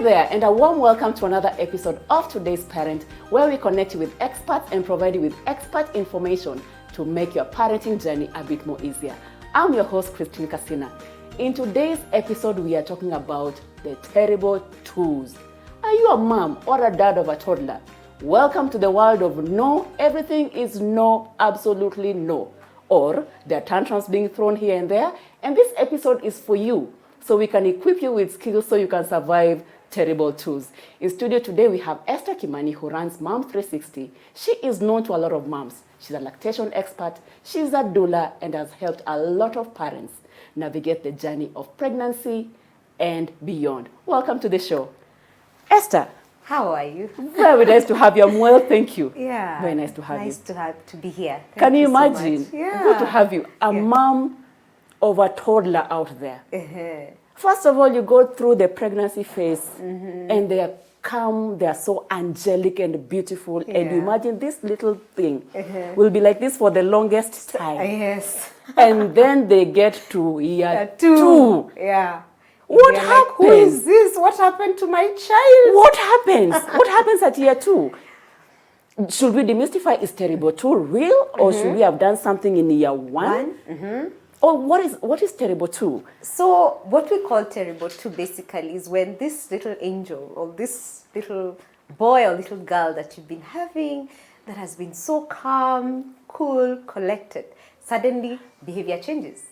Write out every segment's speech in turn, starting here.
there, and a warm welcome to another episode of Today's Parent, where we connect you with experts and provide you with expert information to make your parenting journey a bit more easier. I'm your host, Christine Casina. In today's episode, we are talking about the terrible twos. Are you a mom or a dad of a toddler? Welcome to the world of no, everything is no, absolutely no. Or there are tantrums being thrown here and there, and this episode is for you, so we can equip you with skills so you can survive terrible twos. In studio today, we have Esther Kimani, who runs Mom 360. She is known to a lot of moms. She's a lactation expert, she's a doula, and has helped a lot of parents navigate the journey of pregnancy and beyond. Welcome to the show. Esther. How are you? Very nice to have you. I'm well, thank you. Yeah. Very nice to have you. Nice to be here. Can you imagine? So yeah. Good to have you. A mom of a toddler out there. First of all, you go through the pregnancy phase and they are calm, they are so angelic and beautiful. And you imagine this little thing will be like this for the longest time. Yes. And then they get to year two. Yeah. What They're happens? Like, who is this? What happened to my child? What happens? What happens at year two? Should we demystify, is terrible two real, or should we have done something in year one? Or what is terrible two? So what we call terrible two basically is when this little angel or this little boy or little girl that you've been having that has been so calm, cool, collected, suddenly behavior changes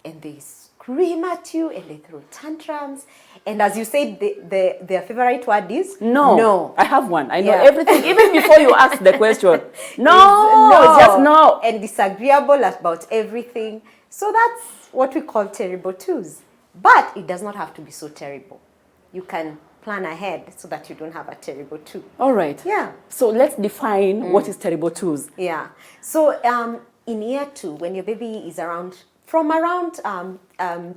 and they scream at you and they throw tantrums. And as you said, their favorite word is no. No. I have one. I know everything, even before you ask the question. No, no. Just no. And disagreeable about everything. So that's what we call terrible twos. But it does not have to be so terrible. You can plan ahead so that you don't have a terrible two. All right. Yeah. So let's define what is terrible twos. Yeah. So in year two, when your baby is from around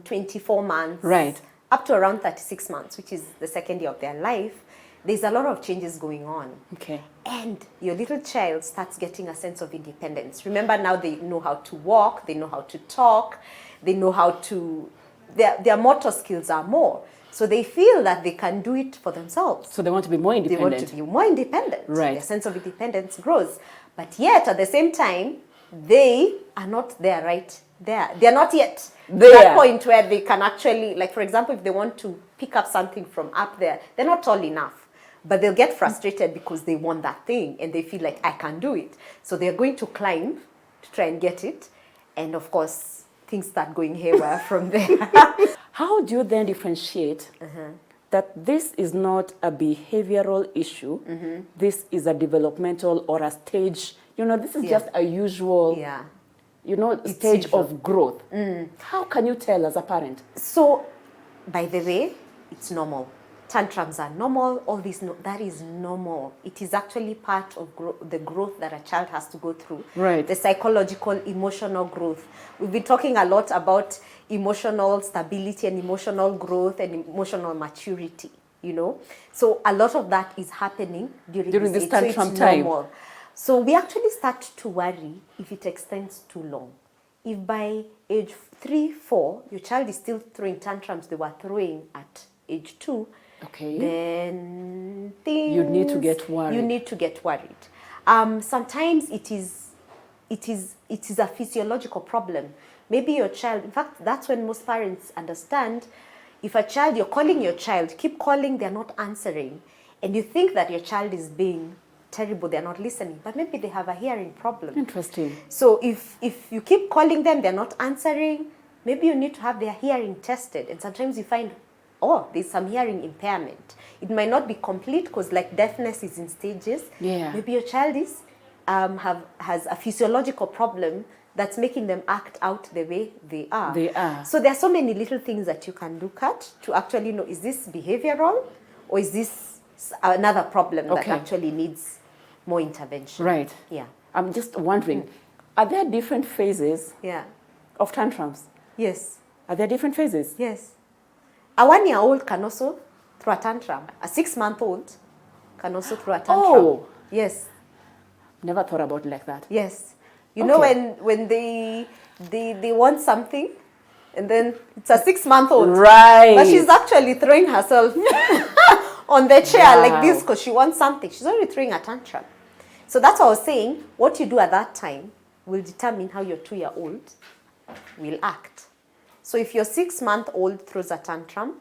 24 months right, up to around 36 months, which is the second year of their life, there's a lot of changes going on. Okay. And your little child starts getting a sense of independence. Remember, now they know how to walk, they know how to talk, they know how to, their motor skills are more. So they feel that they can do it for themselves. So they want to be more independent. They want to be more independent. Right. Their sense of independence grows. But yet, at the same time, they are not there right there. They're not yet there. That point where they can actually, like for example, if they want to pick up something from up there, they're not tall enough. But they'll get frustrated because they want that thing and they feel like, I can do it. So they're going to climb to try and get it. And of course, things start going haywire from there. How do you then differentiate that this is not a behavioral issue, this is a developmental or a stage, this is just a usual, stage of growth. How can you tell as a parent? So, by the way, it's normal. Tantrums are normal, all this, that is normal. It is actually part of the growth that a child has to go through. Right. The psychological, emotional growth. We've been talking a lot about emotional stability and emotional growth and emotional maturity, So a lot of that is happening during this age, tantrum so it's time. normal. So we actually start to worry if it extends too long. If by age 3, 4, your child is still throwing tantrums they were throwing at age 2, then you need to get worried. You need to get worried. Sometimes it is a physiological problem. Maybe your child, in fact, that's when most parents understand, if you're calling your child, keep calling, they're not answering, and you think that your child is being terrible, they're not listening, but maybe they have a hearing problem. Interesting. So if you keep calling them, they're not answering, maybe you need to have their hearing tested. And sometimes you find, there's some hearing impairment. It might not be complete because like deafness is in stages. Yeah. Maybe your child is has a physiological problem that's making them act out the way they are. They are. So there are so many little things that you can look at to actually know, is this behavioral or is this another problem that actually needs more intervention? Right. Yeah. I'm just wondering, are there different phases of tantrums? Yes. Are there different phases? Yes. A 1-year-old can also throw a tantrum. A 6-month-old can also throw a tantrum. Oh. Yes. Never thought about it like that. Yes. You know when they want something and then it's a 6-month-old. Right. But she's actually throwing herself on the chair like this Wow. because she wants something. She's already throwing a tantrum. So that's what I was saying. What you do at that time will determine how your 2-year-old will act. So if your 6-month-old throws a tantrum,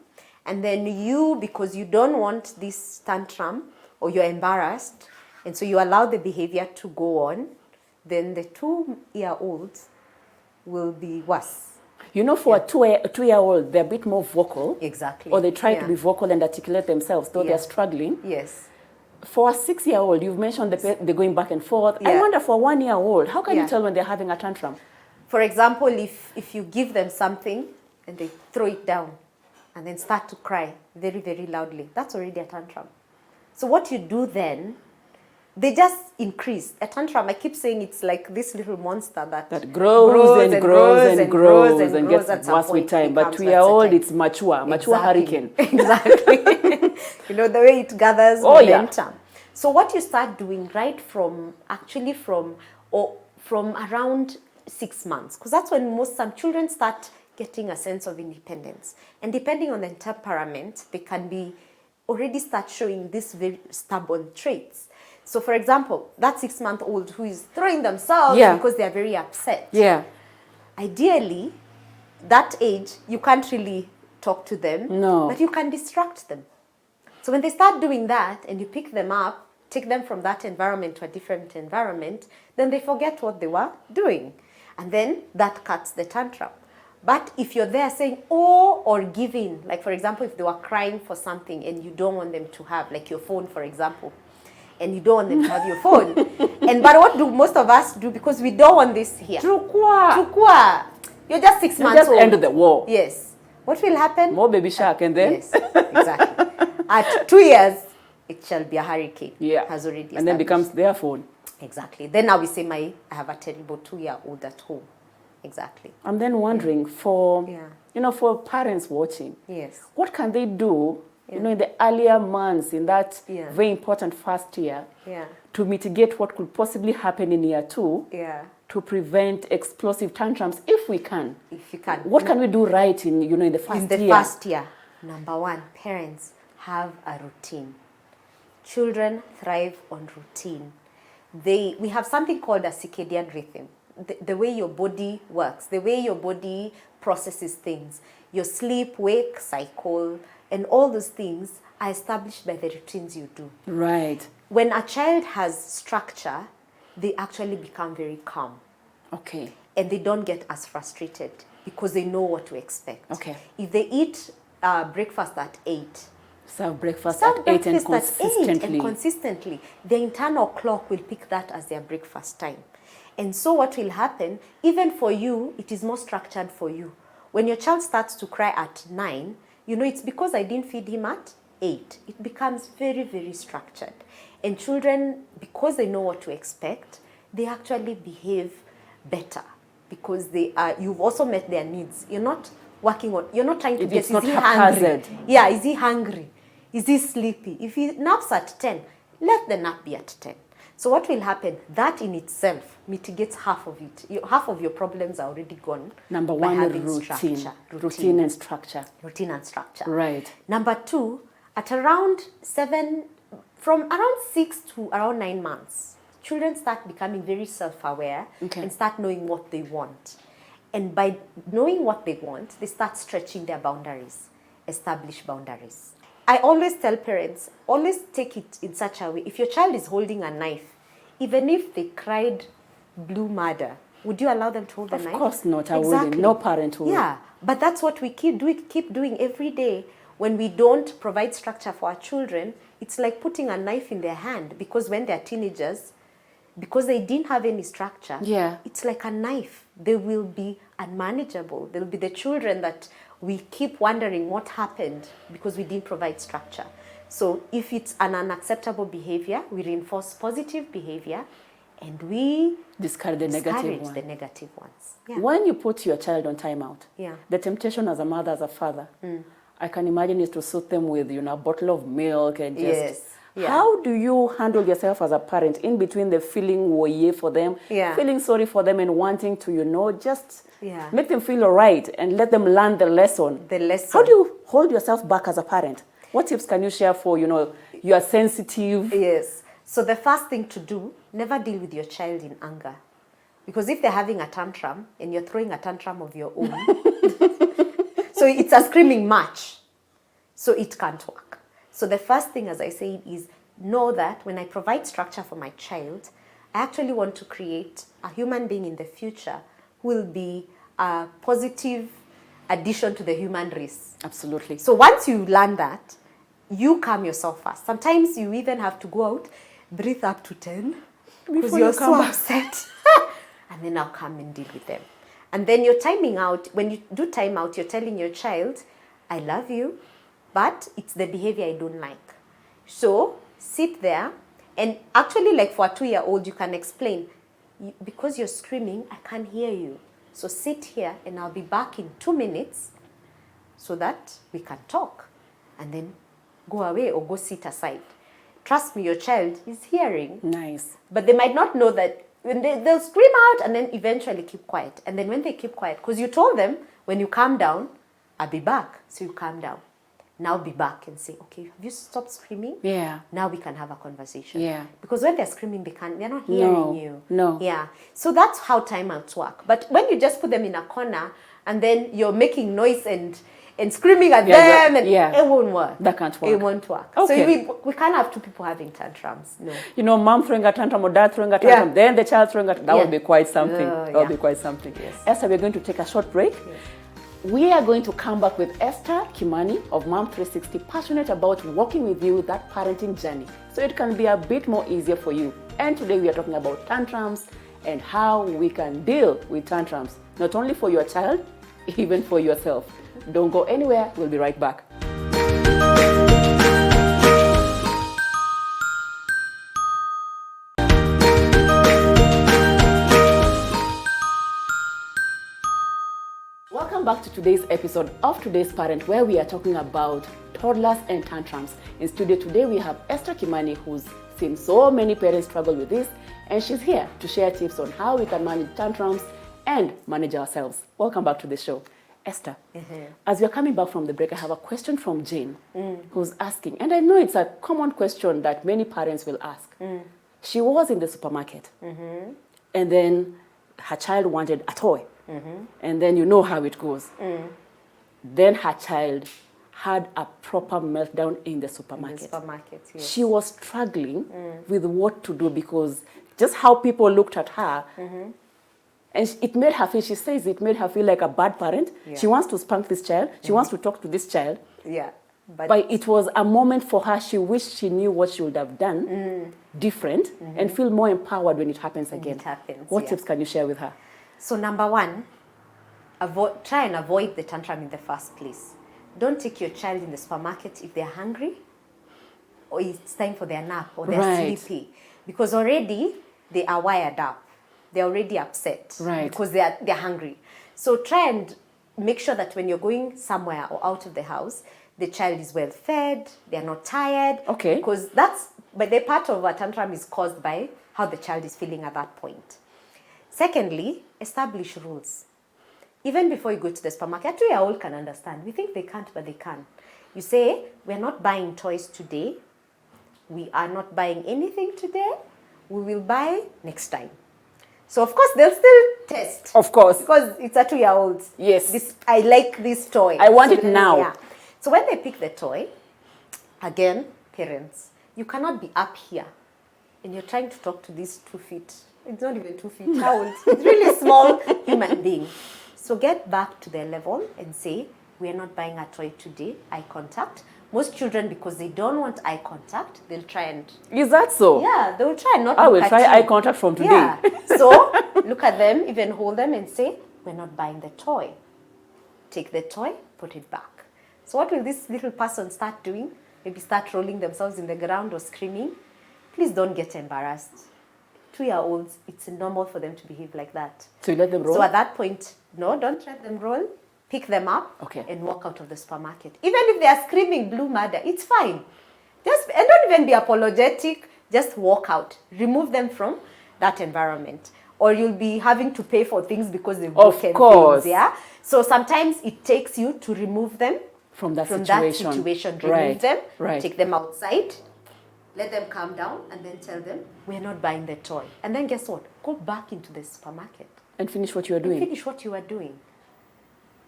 and then you, because you don't want this tantrum or you're embarrassed, and so you allow the behavior to go on, then the 2-year-old will be worse. You know, for a 2-year-old, they're a bit more vocal. Exactly. Or they try to Yeah. be vocal and articulate themselves, though Yeah. they're struggling. Yes. For a 6-year-old, you've mentioned they're going back and forth. I Yeah. wonder for a 1-year-old, how can Yeah. you tell when they're having a tantrum? For example, if you give them something and they throw it down and then start to cry very, very loudly, that's already a tantrum. So what you do then, they just increase. A tantrum, I keep saying it's like this little monster that Grows and grows and grows and grows. At gets some worse with point time. But becomes 2-year-old, versatile. it's mature Exactly. hurricane. Exactly. You know, the way it gathers Oh, yeah. momentum. So what you start doing right from around 6 months, because that's when some children start getting a sense of independence. And depending on the temperament, they can be already start showing these very stubborn traits. So for example, that 6-month-old who is throwing themselves Yeah. because they are very upset. Yeah. Ideally, that age, you can't really talk to them, No. but you can distract them. So when they start doing that and you pick them up, take them from that environment to a different environment, then they forget what they were doing. And then that cuts the tantrum. But if you're there saying, oh, or giving, like for example, if they were crying for something and you don't want them to have, like your phone, for example, and you don't want them to have your phone. But what do most of us do? Because we don't want this here. Chukua. You're just 6 months Just old. end the war. Yes. What will happen? More baby shark and then? Yes, exactly. At 2 years, it shall be a hurricane. Yeah. Has already And then established. becomes their phone. Exactly. Then now we say, I have a terrible 2-year-old at home. Exactly. I'm then wondering for, Yeah. for parents watching, Yes. what can they do, in the earlier months, in that Yeah. very important first year, Yeah. to mitigate what could possibly happen in year 2, Yeah. to prevent explosive tantrums, if we can? If you can. What can we do right in the first In the year? first year, number one, parents have a routine. Children thrive on routine. We have something called a circadian rhythm. The way your body works, the way your body processes things, your sleep-wake cycle, and all those things are established by the routines you do. Right. When a child has structure, they actually become very calm. Okay. And they don't get as frustrated because they know what to expect. Okay. If they eat breakfast at 8, Serve breakfast serve at 8 and breakfast at 8 consistently. and consistently, the internal clock will pick that as their breakfast time. And so what will happen, even for you, it is more structured for you. When your child starts to cry at 9, it's because I didn't feed him at 8. It becomes very, very structured. And children, because they know what to expect, they actually behave better because you've also met their needs. You're not trying to guess, It's not is he haphazard. hungry? Yeah, is he hungry? Is he sleepy? If he naps at 10, let the nap be at 10. So what will happen? That in itself mitigates half of it. Half of your problems are already gone. Number by one, having routine. structure. Routine and structure. Routine and structure. Right. Number 2, at around 7, from around 6 to around 9 months, children start becoming very self-aware and start knowing what they want. And by knowing what they want, they start stretching their boundaries, establish boundaries. I always tell parents, always take it in such a way. If your child is holding a knife, even if they cried blue murder, would you allow them to hold the knife? Of course not, I wouldn't. No parent would. Yeah, but that's what we keep doing every day. When we don't provide structure for our children, it's like putting a knife in their hand, because when they're teenagers, because they didn't have any structure, it's like a knife. They will be unmanageable. They'll be the children that we keep wondering what happened because we didn't provide structure. So if it's an unacceptable behavior, we reinforce positive behavior and we discourage the negative ones. Yeah. When you put your child on timeout, the temptation as a mother, as a father, I can imagine is to soothe them with a bottle of milk and just... How do you handle yourself as a parent in between the feeling woye for them, feeling sorry for them, and wanting to, just make them feel all right and let them learn the lesson? The lesson. How do you hold yourself back as a parent What tips can you share for, you are sensitive? Yes. So the first thing to do, never deal with your child in anger. Because if they're having a tantrum and you're throwing a tantrum of your own, so it's a screaming match. So it can't work. So the first thing, as I said, is know that when I provide structure for my child, I actually want to create a human being in the future who will be a positive addition to the human race. Absolutely. So once you learn that, you calm yourself first. Sometimes you even have to go out, breathe up to 10, because you're so upset. And then I'll come and deal with them. And then you're timing out. When you do time out, you're telling your child, I love you, but it's the behavior I don't like. So sit there, and actually, like for a 2-year-old, you can explain, because you're screaming, I can't hear you. So sit here and I'll be back in 2 minutes so that we can talk. And then go away or go sit aside. Trust me, your child is hearing. Nice. But they might not know that when they'll scream out and then eventually keep quiet. And then when they keep quiet, because you told them, when you calm down, I'll be back. So you calm down. Now be back and say, okay, have you stopped screaming? Yeah. Now we can have a conversation. Yeah. Because when they're screaming, they're not hearing you. No. Yeah. So that's how timeouts work. But when you just put them in a corner and then you're making noise and screaming at them, and it won't work. That can't work. It won't work. Okay. So we can't have two people having tantrums. No. Mom throwing a tantrum or dad throwing a tantrum, then the child throwing a tantrum. That would be quite something. That would be quite something. Yes. Esther, we're going to take a short break. Yes. We are going to come back with Esther Kimani of Mom 360, passionate about walking with you that parenting journey so it can be a bit more easier for you. And today we are talking about tantrums and how we can deal with tantrums, not only for your child, even for yourself. Don't go anywhere. We'll be right back. Welcome back to today's episode of Today's Parent, where we are talking about toddlers and tantrums. In studio today, we have Esther Kimani, who's seen so many parents struggle with this, and she's here to share tips on how we can manage tantrums and manage ourselves. Welcome back to the show. Esther, as we're coming back from the break, I have a question from Jane, who's asking, and I know it's a common question that many parents will ask. She was in the supermarket, and then her child wanted a toy. And then you know how it goes. Then her child had a proper meltdown in the supermarket. Yes. She was struggling with what to do because just how people looked at her, and it made her feel, she says it made her feel like a bad parent. Yeah. She wants to spank this child. She wants to talk to this child. Yeah. But it was a moment for her. She wished she knew what she would have done different and feel more empowered when it happens again. What tips can you share with her? So number one, try and avoid the tantrum in the first place. Don't take your child in the supermarket if they're hungry or it's time for their nap or they're sleepy. Because already they are wired up. They're already upset because they're hungry. So try and make sure that when you're going somewhere or out of the house, the child is well fed, they're not tired. Okay. Because but the part of a tantrum is caused by how the child is feeling at that point. Secondly, establish rules. Even before you go to the supermarket, a 2-year-old can understand. We think they can't, but they can. You say, we're not buying toys today. We are not buying anything today. We will buy next time. So, of course, they'll still test. Of course. Because it's a 2-year-old. Yes. I like this toy. I want it now. Yeah. So when they pick the toy, again, parents, you cannot be up here and you're trying to talk to these 2 feet. It's not even 2 feet tall. It's really small human being. So get back to their level and say, we are not buying a toy today. Eye contact. Most children, because they don't want eye contact, they'll try and... Is that so? Yeah, they will try and not I will look try at you. eye contact from today. Yeah. So look at them, even hold them and say, we're not buying the toy. Take the toy, put it back. So what will this little person start doing? Maybe start rolling themselves in the ground or screaming. Please don't get embarrassed. 2-year-olds, it's normal for them to behave like that. So you let them roll? So at that point, no, don't let them roll. Pick them up and walk out of the supermarket. Even if they are screaming blue murder, it's fine. And don't even be apologetic. Just walk out. Remove them from that environment. Or you'll be having to pay for things because they've broken things. Yeah. So sometimes it takes you to remove them from that that situation. Remove Right. them, Right. take them outside, let them calm down, and then tell them, we're not buying the toy. And then guess what? Go back into the supermarket. And finish what you are doing. Finish what you are doing.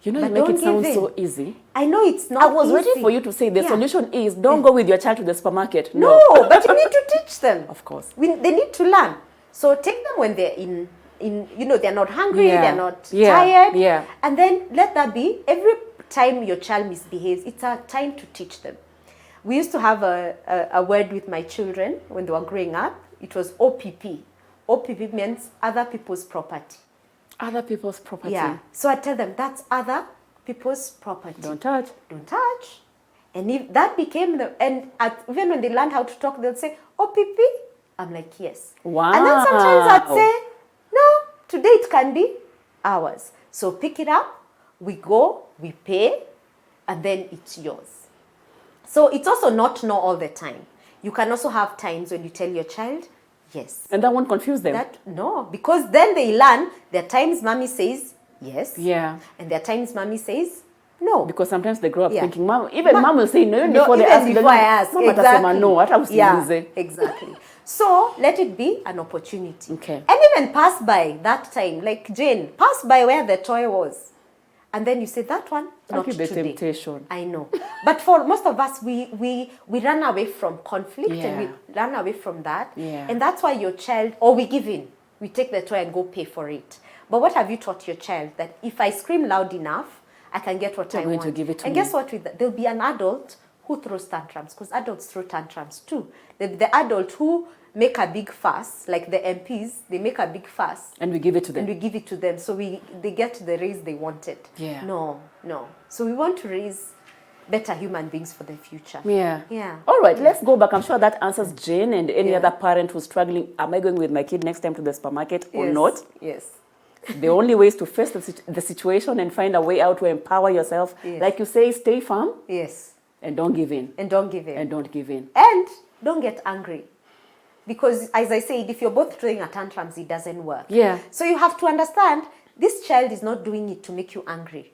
You know, But you make don't it sound give in. so easy. I know it's not I was easy. waiting for you to say the Yeah. solution is don't go with your child to the supermarket. No, but you need to teach them. Of course. They need to learn. So take them when they're in they're not hungry, Yeah. they're not Yeah. tired. Yeah. And then let that be. Every time your child misbehaves, it's a time to teach them. We used to have a word with my children when they were growing up. It was OPP. OPP means other people's property. Other people's property. Yeah. So I tell them that's other people's property. Don't touch. Don't touch. And if that became even when they learned how to talk, they'll say, OPP? I'm like, yes. Wow. And then sometimes I'd say, no, today it can be ours. So pick it up, we go, we pay, and then it's yours. So it's also not no all the time. You can also have times when you tell your child, yes. And that won't confuse them. No, because then they learn there are times mommy says yes. Yeah. And there are times mommy says no. Because sometimes they grow up Yeah. thinking, mom will say no, even before they even ask. before I ask. Mama atasema no, hata usiulize. Yeah, exactly. So let it be an opportunity. Okay. And even pass by that time, like Jane, pass by where the toy was. And then you say, that one, not the today. temptation. I know. But for most of us, we run away from conflict Yeah. and we run away from that. Yeah. And that's why your child, or we give in. We take the toy and go pay for it. But what have you taught your child? That if I scream loud enough, I can get what They're I going want. to give it to and me. guess what? With that, there'll be an adult who throws tantrums, because adults throw tantrums too. The adult who make a big fuss, like the MPs, they make a big fuss. And we give it to them. And we give it to them. So they get the raise they wanted. Yeah. No. So we want to raise better human beings for the future. Yeah. Yeah. All right, let's go back. I'm sure that answers Jane and any Yeah. other parent who's struggling. Am I going with my kid next time to the supermarket or Yes. not? Yes. The only way is to face the situation and find a way out to empower yourself. Yes. Like you say, stay firm Yes. and don't give in. And don't give in. And don't give in. And don't get angry. Because as I said, if you're both throwing a tantrums, it doesn't work. Yeah. So you have to understand, this child is not doing it to make you angry.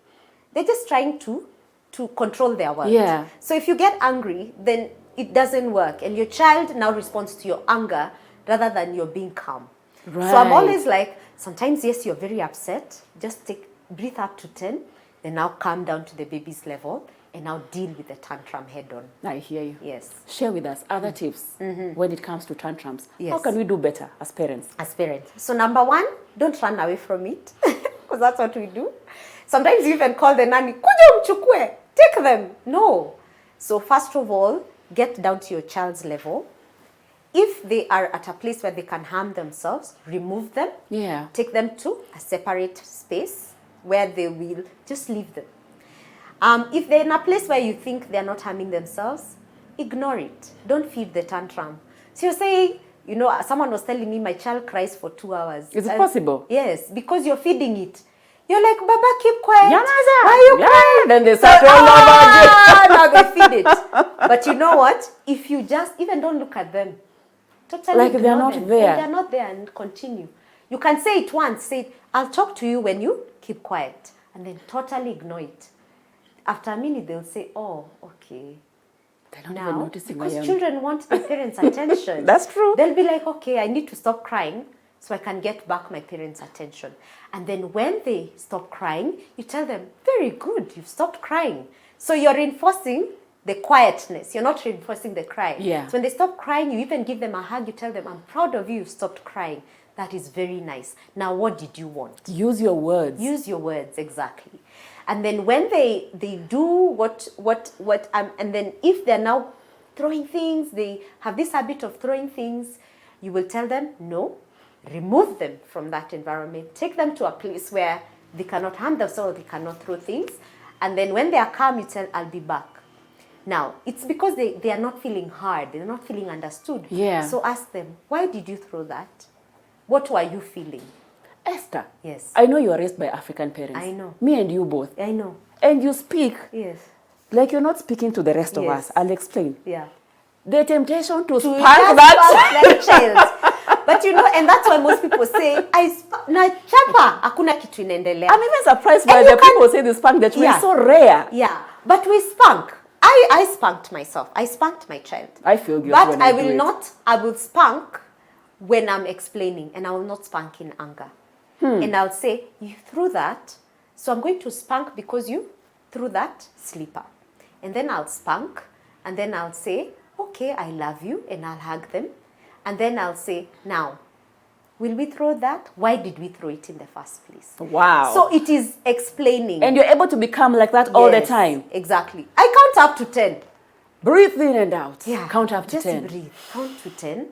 They're just trying to control their world. Yeah. So if you get angry, then it doesn't work. And your child now responds to your anger rather than your being calm. Right. So I'm always like, sometimes, yes, you're very upset. Just breathe up to 10, then now calm down to the baby's level, and now deal with the tantrum head on. I hear you. Yes. Share with us other tips when it comes to tantrums. Yes. How can we do better as parents? As parents. So number one, don't run away from it, because that's what we do. Sometimes you even call the nanny, kuja mchukue, take them. No. So first of all, get down to your child's level. If they are at a place where they can harm themselves, remove them. Yeah. Take them to a separate space where they will just leave them. If they're in a place where you think they're not harming themselves, ignore it. Don't feed the tantrum. So you're saying, someone was telling me my child cries for 2 hours. Is it possible? Yes, because you're feeding it. You're like, Baba, keep quiet. Yanaza. Why are you crying? Then they start rolling over Now they feed it. But you know what? If you just even don't look at them, totally Like they're ignore not them. there. And they're not there, and continue. You can say it once. Say, I'll talk to you when you keep quiet. And then totally ignore it. After a minute, they'll say, oh, okay. They're not Now, even noticing I because am. children want their parents' attention. That's true. They'll be like, okay, I need to stop crying so I can get back my parents' attention. And then when they stop crying, you tell them, very good, you've stopped crying. So you're reinforcing the quietness. You're not reinforcing the cry. Yeah. So when they stop crying, you even give them a hug. You tell them, I'm proud of you, you've stopped crying. That is very nice. Now, what did you want? Use your words. Use your words, exactly. And then when they do and then if they're now throwing things, they have this habit of throwing things, you will tell them, no, remove them from that environment. Take them to a place where they cannot harm themselves, they cannot throw things. And then when they are calm, you tell, I'll be back. Now, it's because they are not feeling heard, they're not feeling understood. Yeah. So ask them, why did you throw that? What were you feeling? Esther. Yes. I know you are raised by African parents. I know. Me and you both. I know. And you speak Yes. like you're not speaking to the rest of Yes. us. I'll explain. Yeah. The temptation to To spank just that. spank that child. But and that's why most people say, na chapa, hakuna kitu inaendelea. I'm even surprised by And the you can- people say they spank the children. Yeah. It's so rare. Yeah. But we spank. I spanked myself. I spanked my child. I feel guilty But when I do will it. not, I will spank when I'm explaining, and I will not spank in anger. And I'll say, you threw that, so I'm going to spank because you threw that slipper. And then I'll spank, and then I'll say, okay, I love you, and I'll hug them. And then I'll say, now, will we throw that? Why did we throw it in the first place? Wow. So it is explaining. And you're able to become like that all the Yes, time. Exactly. I count up to 10. Breathe in and out. Yeah. Count up to just 10. Breathe. Count to 10.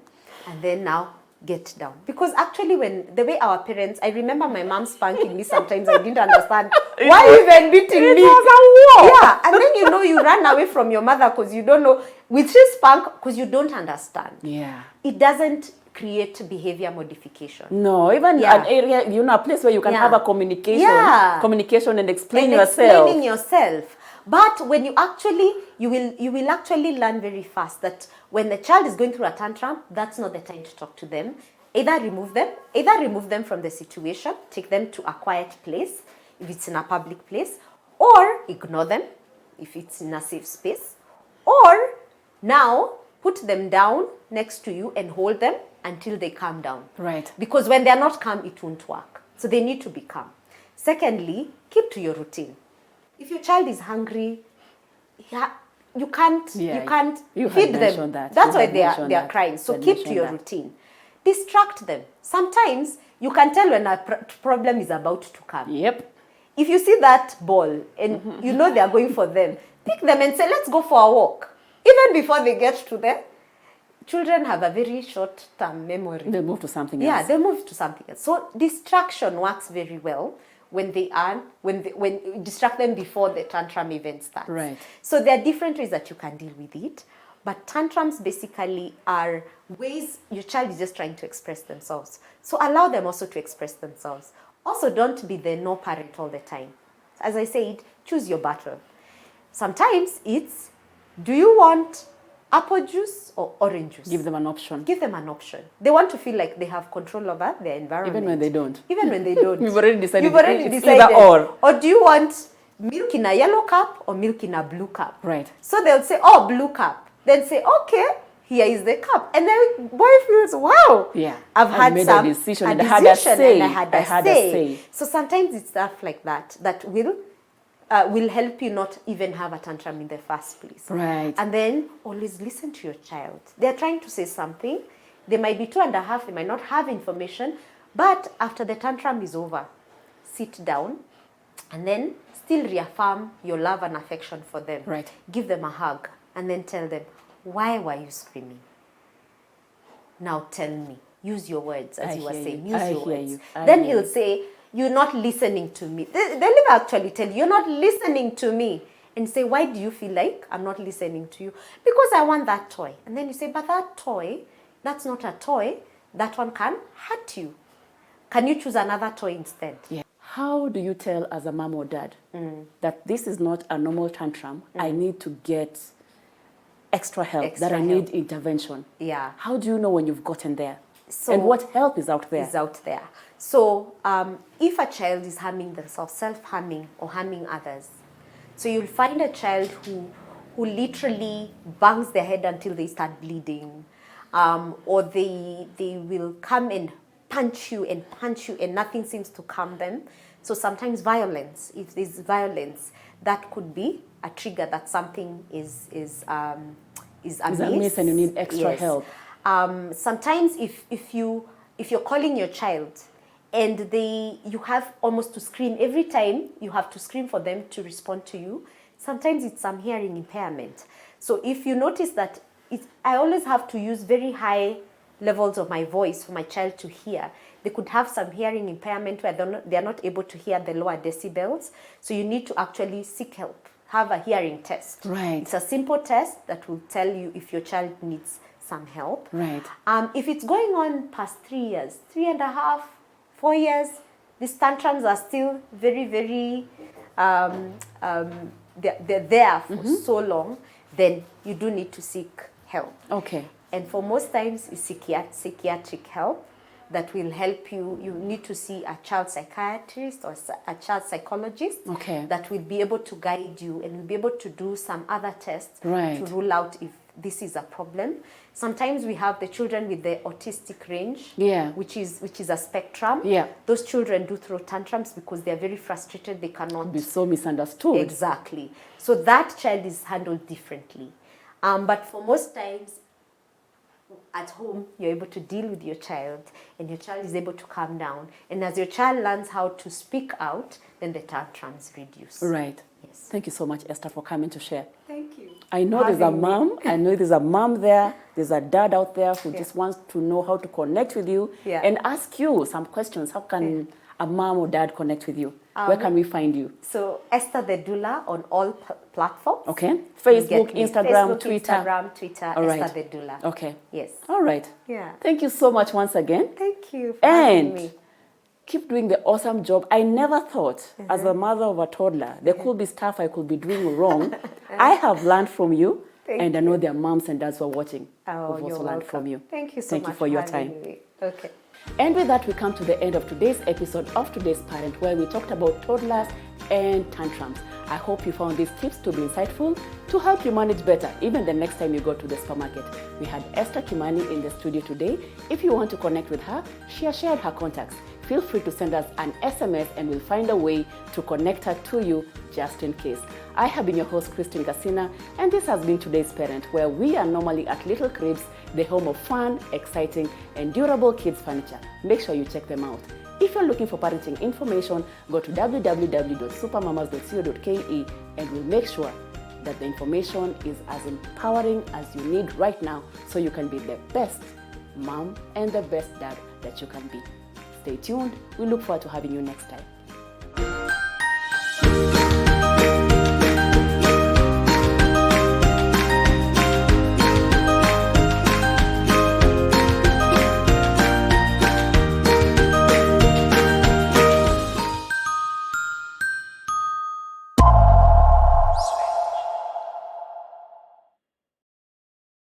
And then now get down. Because actually when the way our parents, I remember my mom spanking me sometimes, I didn't understand. Why are you even beating me? It was a war. Yeah. And then you run away from your mother because you don't know. With this spank, because you don't understand. Yeah. It doesn't create behavior modification. No, even Yeah. an area, a place where you can Yeah. have a communication. Yeah. Communication and explain And yourself. explaining yourself. But when you actually, you will actually learn very fast that when the child is going through a tantrum, that's not the time to talk to them. Either remove them from the situation, take them to a quiet place, if it's in a public place, or ignore them, if it's in a safe space, or now put them down next to you and hold them until they calm down. Right. Because when they're not calm, it won't work. So they need to be calm. Secondly, keep to your routine. If your child is hungry, you can't You had feed them. mentioned that. That's You why had they mentioned are that. crying. So You had keep to mentioned your that. routine. Distract them. Sometimes you can tell when a problem is about to come. Yep. If you see that ball and you know they are going for them, pick them and say, let's go for a walk. Even before they get to there, children have a very short-term memory. They move to something Yeah, else. they move to something else. So distraction works very well when you distract them before the tantrum event starts. Right. So there are different ways that you can deal with it. But tantrums basically are ways your child is just trying to express themselves. So allow them also to express themselves. Also, don't be the no parent all the time. As I said, choose your battle. Sometimes it's, do you want apple juice or orange juice? Give them an option. Give them an option. They want to feel like they have control over their environment. Even when they don't. Even when they don't. You've already decided. You've already It's decided. either or. Or do you want milk in a yellow cup or milk in a blue cup? Right. So they'll say, oh, blue cup. Then say, okay, here is the cup. And then boy feels, wow. Yeah. I've had made some a decision and I had a say. and I had a say. So sometimes it's stuff like that that will help you not even have a tantrum in the first place. Right. And then always listen to your child. They're trying to say something. They might be 2.5, they might not have information, but after the tantrum is over, sit down and then still reaffirm your love and affection for them. Right. Give them a hug and then tell them, why were you screaming? Now tell me. Use your words, as you were saying. Use your words. Then he'll say, you're not listening to me. They'll never actually tell you, you're not listening to me. And say, why do you feel like I'm not listening to you? Because I want that toy. And then you say, but that toy, that's not a toy. That one can hurt you. Can you choose another toy instead? Yeah. How do you tell as a mom or dad that this is not a normal tantrum? I need to get extra help, that I need intervention. Yeah. How do you know when you've gotten there? So and what help is out there? So if a child is harming themselves, self-harming or harming others, so you'll find a child who literally bangs their head until they start bleeding, or they will come and punch you and nothing seems to calm them. So sometimes violence, if there's violence, that could be a trigger that something is amiss and you need extra help. Sometimes if you're calling your child and you have almost to scream every time, you have to scream for them to respond to you. Sometimes it's some hearing impairment. So if you notice that I always have to use very high levels of my voice for my child to hear, they could have some hearing impairment where they're not able to hear the lower decibels. So you need to actually seek help, have a hearing test. Right. It's a simple test that will tell you if your child needs some help. Right. If it's going on past 3 years, 3.5, 4 years, these tantrums are still very, very, they're there for so long, then you do need to seek help. Okay. And for most times, it's psychiatric help. that will help you. You need to see a child psychiatrist or a child psychologist that will be able to guide you and will be able to do some other tests to rule out if this is a problem. Sometimes we have the children with the autistic range, which is a spectrum. Those children do throw tantrums because they are very frustrated. They cannot be so misunderstood. Exactly. So that child is handled differently. But for most times, at home, you're able to deal with your child and your child is able to calm down. And as your child learns how to speak out, then the tantrums reduce. Right. Yes. Thank you so much, Esther, for coming to share. Thank you. I know there's a mom. I know there's a mom there. There's a dad out there who just wants to know how to connect with you and ask you some questions. How can a mom or dad connect with you? Where can we find you? So Esther the Doula on all platforms. Okay. Facebook, Instagram, Twitter. All right. Esther the Doula. Okay. Yes. All right. Yeah. Thank you so much once again. Thank you for having me. Keep doing the awesome job. I never thought, as a mother of a toddler, there could be stuff I could be doing wrong. I have learned from you, and I know there are moms and dads who are watching who've also learned from you. Thank you so much for your time. Okay. And with that, we come to the end of today's episode of Today's Parent, where we talked about toddlers and tantrums. I hope you found these tips to be insightful to help you manage better, even the next time you go to the supermarket. We had Esther Kimani in the studio today. If you want to connect with her, she has shared her contacts. Feel free to send us an SMS and we'll find a way to connect her to you just in case. I have been your host, Christine Casina, and this has been Today's Parent, where we are normally at Little Cribs, the home of fun, exciting, and durable kids furniture. Make sure you check them out. If you're looking for parenting information, go to www.supermamas.co.ke and we'll make sure that the information is as empowering as you need right now so you can be the best mom and the best dad that you can be. Stay tuned. We look forward to having you next time.